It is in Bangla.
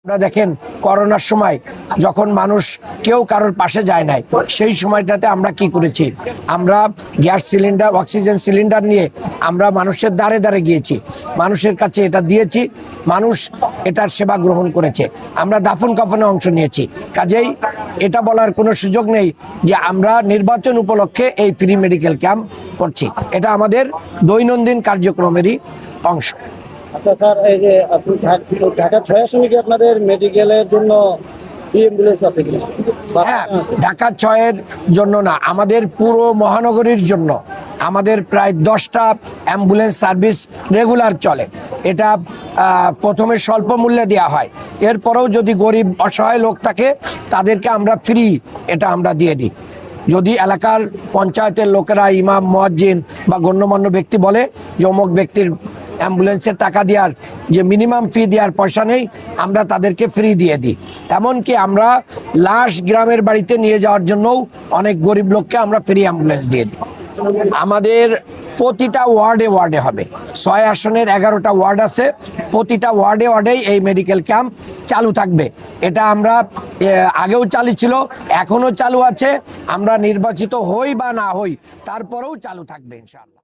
আপনারা দেখেন করোনার সময় যখন মানুষ কেউ কারোর পাশে যায় নাই, সেই সময়টাতে আমরা কি করেছি, আমরা গ্যাস সিলিন্ডার, অক্সিজেন সিলিন্ডার নিয়ে আমরা মানুষের দ্বারে দ্বারে গিয়েছি, মানুষের কাছে এটা দিয়েছি, মানুষ এটার সেবা গ্রহণ করেছে। আমরা দাফন কাফনে অংশ নিয়েছি। কাজেই এটা বলার কোনো সুযোগ নেই যে আমরা নির্বাচন উপলক্ষে এই ফ্রি মেডিকেল ক্যাম্প করছি। এটা আমাদের দৈনন্দিন কার্যক্রমেরই অংশ। আচ্ছা স্যার, এই যে আপনি ঢাকা 6 আসনে কি আপনাদের মেডিকেলের জন্য অ্যাম্বুলেন্স আছে কি? হ্যাঁ, ঢাকা 6-এর জন্য না, আমাদের পুরো মহানগরীর জন্য আমাদের প্রায় 10টা অ্যাম্বুলেন্স সার্ভিস রেগুলার চলে। এটা প্রথমে স্বল্প মূল্যে দেওয়া হয়, এরপরেও যদি গরিব অসহায় লোক থাকে তাদেরকে আমরা ফ্রি এটা আমরা দিয়ে দিই। যদি এলাকার পঞ্চায়েতের লোকেরা, ইমাম, মুয়াজ্জিন বা গণ্যমান্য ব্যক্তি বলে যে অমুক ব্যক্তির অ্যাম্বুলেন্সের টাকা দেওয়ার যে মিনিমাম ফি দেওয়ার পয়সা নেই, আমরা তাদেরকে ফ্রি দিয়ে দিই। এমনকি আমরা লাশ গ্রামের বাড়িতে নিয়ে যাওয়ার জন্যও অনেক গরিব লোককে আমরা ফ্রি অ্যাম্বুলেন্স দিয়ে দিই। আমাদের প্রতিটা ওয়ার্ডে ওয়ার্ডে হবে, 6 আসনের 11টা ওয়ার্ড আছে, প্রতিটা ওয়ার্ডে ওয়ার্ডেই এই মেডিকেল ক্যাম্প চালু থাকবে। এটা আমরা আগেও চালু ছিল, এখনও চালু আছে। আমরা নির্বাচিত হই বা না হই, তারপরেও চালু থাকবে ইনশাআল্লাহ।